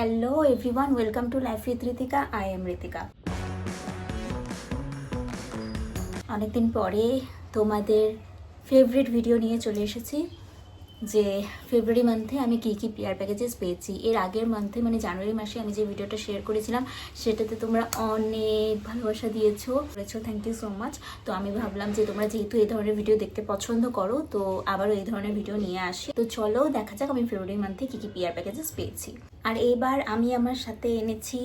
Hello everyone, welcome to life with Ritika. I am Ritika. অনেকদিন পরে তোমাদের ফেভারিট ভিডিও নিয়ে চলে এসেছি যে ফেব্রুয়ারি মান্থে আমি কী কী পিয়ার প্যাকেজেস পেয়েছি। এর আগের মান্থে মানে জানুয়ারি মাসে আমি যে ভিডিওটা শেয়ার করেছিলাম সেটাতে তোমরা অনেক ভালোবাসা দিয়েছো, থ্যাংক ইউ সো মাচ। তো আমি ভাবলাম যে তোমরা যেহেতু এই ধরনের ভিডিও দেখতে পছন্দ করো, তো আবারও এই ধরনের ভিডিও নিয়ে আসি। তো চলো দেখা যাক আমি ফেব্রুয়ারি মান্থে কী কী পিয়ার প্যাকেজেস পেয়েছি। আর এইবার আমি আমার সাথে এনেছি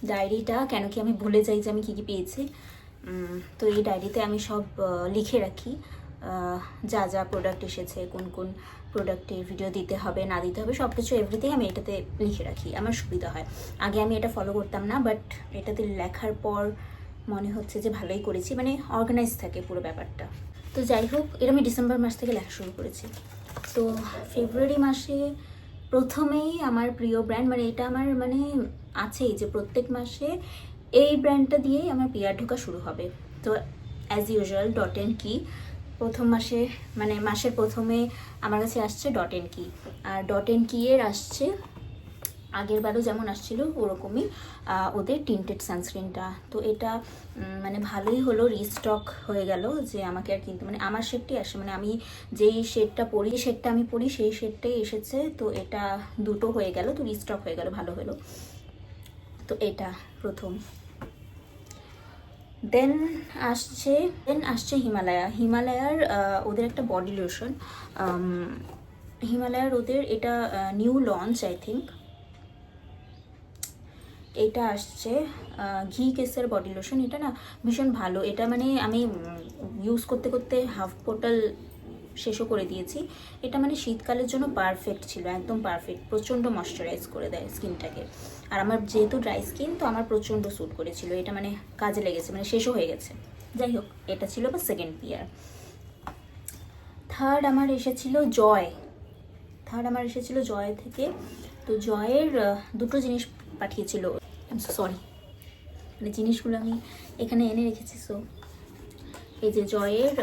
ডায়েরিটা, কেন কি আমি ভুলে যাই যে আমি কী কী পেয়েছি। তো এই ডায়েরিতে আমি সব লিখে রাখি, যা যা প্রোডাক্ট এসেছে, কোন কোন প্রোডাক্টের ভিডিও দিতে হবে না দিতে হবে, সব কিছু এভরিথিং আমি এটাতে লিখে রাখি, আমার সুবিধা হয়। আগে আমি এটা ফলো করতাম না, বাট এটাতে লেখার পর মনে হচ্ছে যে ভালোই করেছি, মানে অর্গানাইজ থাকে পুরো ব্যাপারটা। তো যাই হোক, এটা আমি ডিসেম্বর মাস থেকে লেখা শুরু করেছি। তো ফেব্রুয়ারি মাসে প্রথমেই আমার প্রিয় ব্র্যান্ড, মানে এটা আমার মানে আছেই যে প্রত্যেক মাসে এই ব্র্যান্ডটা দিয়েই আমার পিয়ার ঢোকা শুরু হবে। তো অ্যাজ ইউজুয়াল ডট এন্ড কি প্রথম মাসে, মানে মাসের প্রথমে আমার কাছে আসছে ডট এন্ড কি। আর ডট এন্ড কি এর আসছে আগের বারও যেমন আসছিল ওরকমই ওদের টিন্টেড সানস্ক্রিনটা। তো এটা মানে ভালোই হলো, রিস্টক হয়ে গেল, যে আমাকে আর কিন্তু মানে আমার শেডটি আসে, মানে আমি যেই শেডটা পরি সেই শেডটাই এসেছে। তো এটা দুটো হয়ে গেল, তো রিস্টক হয়ে গেল, ভালো হলো। তো এটা প্রথম। দেন আসছে হিমালয়ার ওদের একটা বডি লোশন, হিমালয়ার ওদের এটা নিউ লঞ্চ আই থিঙ্ক। এটা আসছে ঘি কেসের বডি লোশন। এটা না ভীষণ ভালো, এটা মানে আমি ইউজ করতে করতে হাফ বোতল শেষও করে দিয়েছি। এটা মানে শীতকালের জন্য পারফেক্ট ছিল, একদম পারফেক্ট, প্রচণ্ড ময়শ্চারাইজ করে দেয় স্কিনটাকে। আর আমার যেহেতু ড্রাই স্কিন, তো আমার প্রচণ্ড স্যুট করেছিল, এটা মানে কাজে লেগেছে, মানে শেষও হয়ে গেছে। যাই হোক, এটা ছিল বা সেকেন্ড পিয়ার। থার্ড আমার এসেছিল জয় থেকে। তো জয়ের দুটো জিনিস পাঠিয়েছিল, সরি মানে জিনিসগুলো আমি এখানে এনে রেখেছি। সো এই যে জয়ের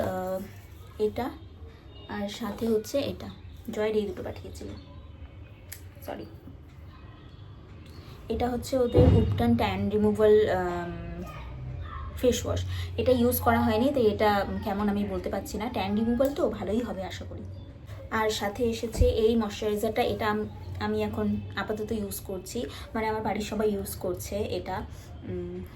এটা, আর সাথে হচ্ছে এটা, জয়ের এই দুটো পাঠিয়েছিল, সরি। এটা হচ্ছে ওদের উপটান ট্যান রিমুভাল ফেস ওয়াশ। এটা ইউজ করা হয়নি, তো এটা কেমন আমি বলতে পারছি না। ট্যান রিমুভাল তো ভালোই হবে আশা করি। আর সাথে এসেছে এই ময়শ্চারাইজারটা, এটা আমি এখন আপাতত ইউজ করছি, মানে আমার বাড়ির সবাই ইউজ করছে এটা।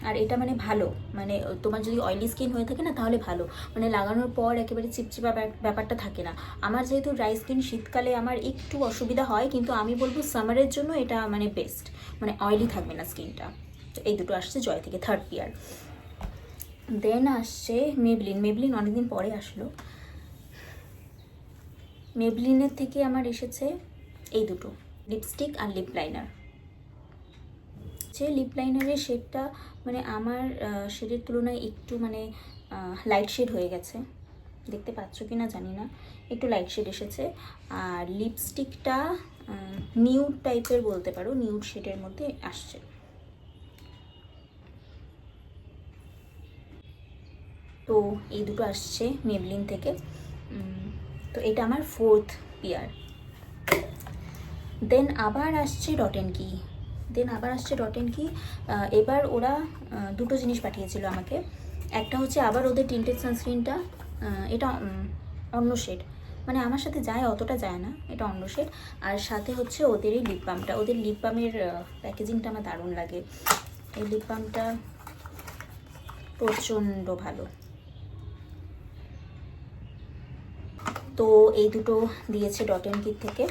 আর এটা মানে ভালো, মানে তোমার যদি অয়েলি স্কিন হয়ে থাকে না তাহলে ভালো, মানে লাগানোর পর একেবারে চিপচিপা ব্যাপারটা থাকে না। আমার যেহেতু ড্রাই স্কিন, শীতকালে আমার একটু অসুবিধা হয়, কিন্তু আমি বলবো সামারের জন্য এটা মানে বেস্ট, মানে অয়েলি থাকবে না স্কিনটা। তো এই দুটো আসছে জয় থেকে, থার্ড পিয়ার। দেন আসছে মেবলিন অনেকদিন পরে আসলো। মেবলিনের থেকে আমার এসেছে এই দুটো, লিপস্টিক আর লিপ লাইনার। যে লিপ লাইনারের শেডটা মানে আমার শেডের তুলনায় একটু মানে লাইট শেড হয়ে গেছে, দেখতে পাচ্ছ কি না জানি না, একটু লাইট শেড এসেছে। আর লিপস্টিকটা নিউড টাইপের বলতে পারো, নিউড শেডের মধ্যে আসছে। তো এই দুটো আসছে মেবলিন থেকে। তো এটা আমার ফোর্থ পিয়ার। দেন আবার আসছে ডট এন্ড কি। এবার ওরা দুটো জিনিস পাঠিয়েছিল আমাকে। একটা হচ্ছে আবার ওদের টিন্টেড সানস্ক্রিনটা, এটা অন্য শেড, মানে আমার সাথে যায় অতটা যায় না, এটা অন্য শেড। আর সাথে হচ্ছে ওদের এই লিপ বামটা, ওদের লিপ বামের প্যাকেজিংটা আমার দারুণ লাগে। এই লিপ বামটা প্রচণ্ড ভালো। তো এই দুটো দিয়েছে ডট এন্ড কি থেকে।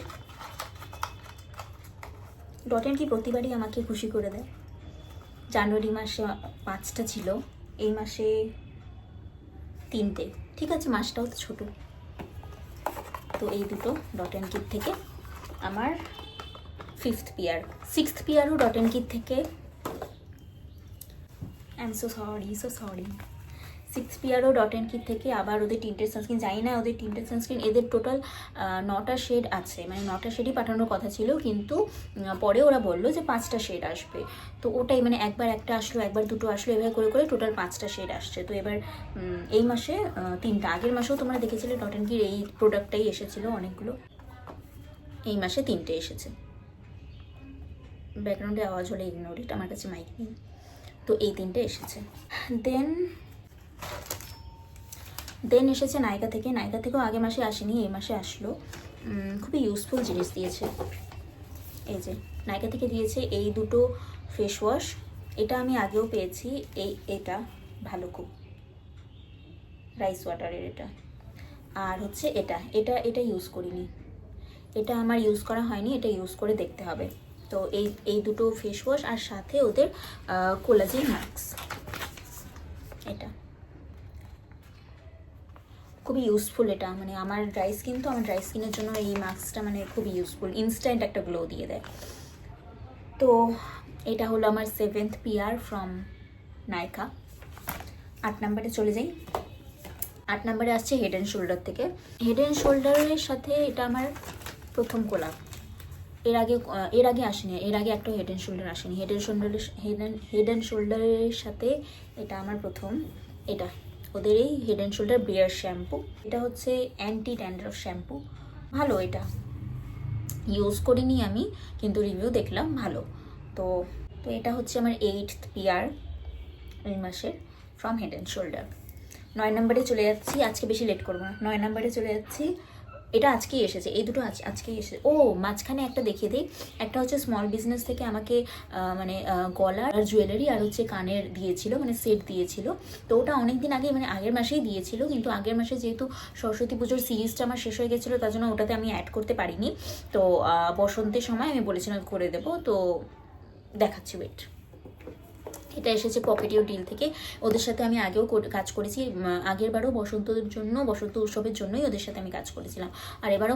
ডট এন্ড কি প্রতিবারই আমাকে খুশি করে দেয়। জানুয়ারি মাসে 5টা ছিল, এই মাসে 3টে, ঠিক আছে মাসটাও তো ছোটো। তো এই দুটো ডট এন্ড কি থেকে আমার ফিফথ পিয়ার। সিক্সথ পিয়ারও ডট এন্ড কি থেকে, I am so sorry. Six পিয়ারও ডট এন্ড কি থেকে, আবার ওদের টিন্টেড সানস্ক্রিন, জানি না ওদের টিন্টেড সানস্ক্রিন, এদের টোটাল 9টা শেড আছে, মানে 9টা শেডই পাঠানোর কথা ছিল, কিন্তু পরে ওরা বললো যে 5টা শেড আসবে। তো ওটাই মানে একবার একটা আসলো, একবার দুটো আসলো, এভাবে করে করে টোটাল 5টা শেড আসছে। তো এবার এই মাসে 3টা, আগের মাসেও তোমরা দেখেছিলে ডট এন্ড কির এই প্রোডাক্টটাই এসেছিলো অনেকগুলো, এই মাসে 3টে এসেছে। ব্যাকগ্রাউন্ডে আওয়াজ হলে ইগনোর ইট, আমার কাছে মাইক নেই। তো এই তিনটে এসেছে। দেন এসেছে নায়িকা থেকে। নায়িকা থেকেও আগে মাসে আসেনি, এই মাসে আসলো। খুবই ইউজফুল জিনিস দিয়েছে। এই যে নায়িকা থেকে দিয়েছে এই দুটো ফেস ওয়াশ। এটা আমি আগেও পেয়েছি, এটা ভালো খুব, রাইস ওয়াটারের এটা। আর হচ্ছে এটা ইউজ করিনি, এটা আমার ইউজ করা হয়নি, এটা ইউজ করে দেখতে হবে। তো এই দুটো ফেস ওয়াশ আর সাথে ওদের কোলাজেন মাস্ক, এটা খুবই ইউজফুল। এটা মানে আমার ড্রাই স্কিনের জন্য এই মাস্কটা মানে খুবই ইউজফুল, ইনস্ট্যান্ট একটা গ্লো দিয়ে দেয়। তো এটা হলো আমার 7th PR ফ্রম নায়িকা। 8 নম্বরে চলে যাই। 8 নম্বরে আসছে হেড অ্যান্ড শোল্ডার থেকে। হেড অ্যান্ড শোল্ডারের সাথে এটা আমার প্রথম কোলাপ। এর আগে আসেনি, এর আগে একটা হেড অ্যান্ড শোল্ডার আসেনি। হেড অ্যান্ড শোল্ডারের সাথে এটা আমার প্রথম। এটা ওদের এই head and shoulder beer shampoo. এটা হচ্ছে অ্যান্টি ড্যান্ড্রফ শ্যাম্পু, ভালো। এটা ইউজ করিনি আমি, কিন্তু রিভিউ দেখলাম ভালো। তো এটা হচ্ছে আমার 8th PR এই মাসের ফ্রম হেড অ্যান্ড শোল্ডার। 9 নম্বরে চলে যাচ্ছি, আজকে বেশি লেট করবো না। 9 নম্বরে চলে যাচ্ছি। এটা আজকেই এসেছে, এই দুটো আজকেই এসেছে। ও মাঝখানে একটা দেখিয়ে দিই, একটা হচ্ছে স্মল বিজনেস থেকে আমাকে মানে গলার আর জুয়েলারি আর হচ্ছে কানের দিয়েছিল, মানে সেট দিয়েছিল। তো ওটা অনেক দিন আগে, মানে আগের মাসেই দিয়েছিল, কিন্তু আগের মাসে যেহেতু সরস্বতী পুজোর সিরিজটা আমার শেষ হয়ে গেছিলো, তার জন্য ওটাতে আমি অ্যাড করতে পারিনি। তো বসন্তের সময় আমি বলেছিলাম করে দেবো, তো দেখাচ্ছি ওয়েট। এটা এসেছে পকেটিও ডিল থেকে। ওদের সাথে আমি আগেও কাজ করেছি, আগের বারও বসন্ত উৎসবের জন্যই ওদের সাথে আমি কাজ করেছিলাম। আর এবারও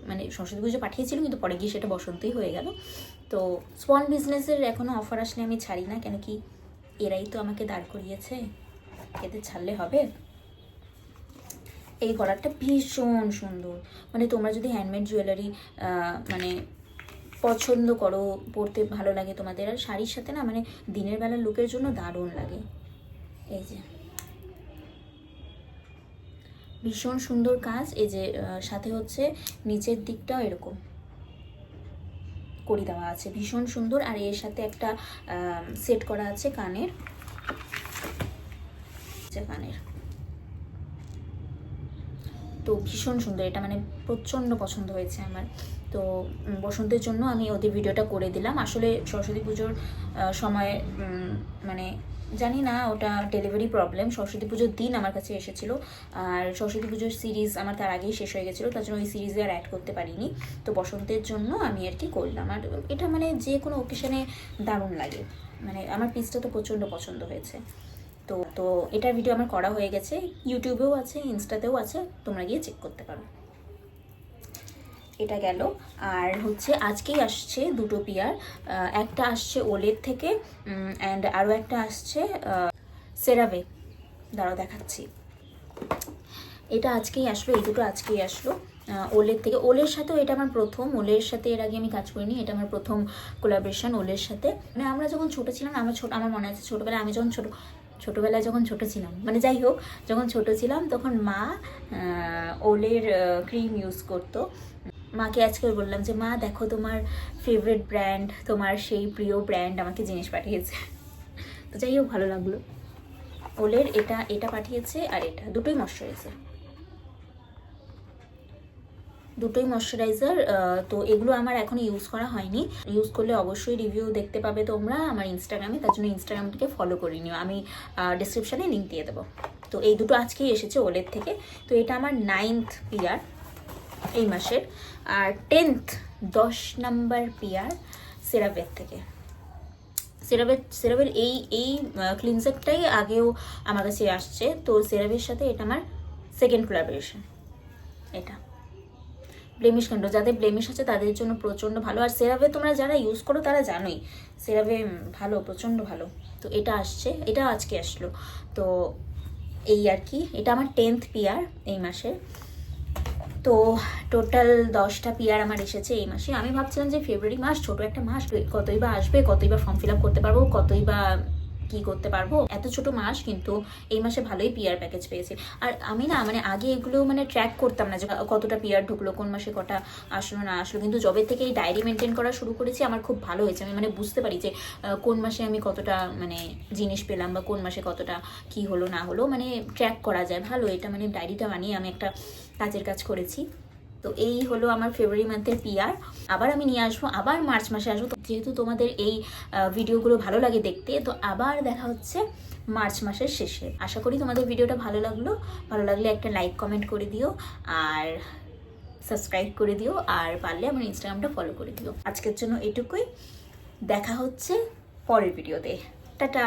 মানে সরস্বতী পুজো পাঠিয়েছিল, কিন্তু পরে গিয়ে সেটা বসন্তই হয়ে গেল। তো স্মল বিজনেসের এখনও অফার আসলে আমি ছাড়ি না, কেন কি এরাই তো আমাকে দাঁড় করিয়েছে, এদের ছাড়লে হবে। এই গলারটা ভীষণ সুন্দর, মানে তোমরা যদি হ্যান্ডমেড জুয়েলারি মানে পছন্দ করো, পরতে ভালো লাগে তোমাদের, আর শাড়ির সাথে না মানে দিনের বেলার লুকের জন্য দারুণ লাগে। এই যে ভীষণ সুন্দর কাজ। এই যে সাথে হচ্ছে নিচের দিকটাও এরকম করি দেওয়া আছে, ভীষণ সুন্দর। আর এর সাথে একটা সেট করা আছে কানের, তো ভীষণ সুন্দর। এটা মানে প্রচণ্ড পছন্দ হয়েছে আমার। তো বসন্তের জন্য আমি ওদের ভিডিওটা করে দিলাম। আসলে সরস্বতী পুজোর সময় মানে জানি না, ওটা ডেলিভারি প্রবলেম, সরস্বতী পুজোর দিন আমার কাছে এসেছিলো। আর সরস্বতী পুজোর সিরিজ আমার তার আগেই শেষ হয়ে গেছিলো, তার জন্য ওই সিরিজে আর অ্যাড করতে পারিনি। তো বসন্তের জন্য আমি আর কি করলাম। আর এটা মানে যে কোনো অকেশনে দারুণ লাগে, মানে আমার পিসটা তো প্রচণ্ড পছন্দ হয়েছে। তো এটার ভিডিও আমার করা হয়ে গেছে, ইউটিউবেও আছে, ইনস্টাতেও আছে, তোমরা গিয়ে চেক করতে পারো। এটা গেল। আর হচ্ছে আজকেই আসছে দুটো PR, একটা আসছে ওলের থেকে অ্যান্ড আরও একটা আসছে সেরাভে, দাঁড়াও দেখাচ্ছি। এটা আজকেই আসলো, এই দুটো আজকেই আসলো ওলের থেকে। ওলের সাথেও এটা আমার প্রথম, ওলের সাথে এর আগে আমি কাজ করিনি, এটা আমার প্রথম কোলাবরেশন ওলের সাথে। মানে আমরা যখন ছোটো ছিলাম, আমার মনে আছে ছোটোবেলায়, আমি যখন ছোটোবেলায় যখন ছোটো ছিলাম, মানে যাই হোক, যখন ছোটো ছিলাম তখন মা ওলের ক্রিম ইউজ করতো। মাকে আজকে বললাম যে মা দেখো তোমার ফেভারিট ব্র্যান্ড, তোমার সেই প্রিয় ব্র্যান্ড আমাকে জিনিস পাঠিয়েছে। তো যাই হোক, ভালো লাগলো। ওলের এটা পাঠিয়েছে, আর এটা দুটোই ময়শ্চারাইজার। তো এগুলো আমার এখন ইউজ করা হয়নি, ইউজ করলে অবশ্যই রিভিউ দেখতে পাবে তোমরা আমার ইনস্টাগ্রামে, তার জন্য ইনস্টাগ্রামটাকে ফলো করে নিও, আমি ডিসক্রিপশানে লিঙ্ক দিয়ে দেবো। তো এই দুটো আজকেই এসেছে ওলের থেকে। তো এটা আমার 9th PR এই মাসের। আর 10 নম্বর PR সেরাভের থেকে। সেরাভের এই ক্লিনজারটাই আগেও আমার কাছে আসছে, তো সেরাভের সাথে এটা আমার সেকেন্ড কোলাবরেশন। এটা ব্লেমিশ কন্ট্রোল, যাদের ব্লেমিশ আছে তাদের জন্য প্রচণ্ড ভালো। আর সেরাভে তোমরা যারা ইউজ করো তারা জানোই সেরাভে ভালো, প্রচণ্ড ভালো। তো এটা আসছে, এটা আজকে আসলো। তো এই আর কি, এটা আমার 10th PR এই মাসে। তো টোটাল 10টা PR আমার এসেছে এই মাসে। আমি ভাবছিলাম যে ফেব্রুয়ারি মাস, ছোটো একটা মাস, কতই বা আসবে, কতই বা ফর্ম ফিল আপ করতে পারবো, কতই বা কি করতে পারবো। এত ছোট মাস কিন্তু এই মাসে ভালোই পিআর প্যাকেজ পেয়েছি। আর আমি না মানে আগে এগুলো মানে ট্র্যাক করতাম না যে কতটা পিআর ঢুকলো, কোন মাসে কটা আসলো না আসলো, কিন্তু যবে থেকে এই ডায়েরি মেনটেন করা শুরু করেছি আমার খুব ভালো হয়েছে। আমি মানে বুঝতে পারি যে কোন মাসে আমি কতটা মানে জিনিস পেলাম বা কোন মাসে কতটা কি হলো না হলো, মানে ট্র্যাক করা যায় ভালো। এটা মানে ডায়েরিটা বানিয়ে আমি একটা কাজের কাজ করেছি। তো এই হলো আমার ফেব্রুয়ারি মান্থের পিআর। আবার আমি নিয়ে আসবো, আবার মার্চ মাসে আসবো। যেহেতু তোমাদের এই ভিডিওগুলো ভালো লাগে দেখতে, তো আবার দেখা হচ্ছে মার্চ মাসের শেষে। আশা করি তোমাদের ভিডিওটা ভালো লাগলো। ভালো লাগলে একটা লাইক কমেন্ট করে দিও, আর সাবস্ক্রাইব করে দিও, আর পারলে আমার ইনস্টাগ্রামটা ফলো করে দিও। আজকের জন্য এটুকুই, দেখা হচ্ছে পরের ভিডিওতে। টাটা।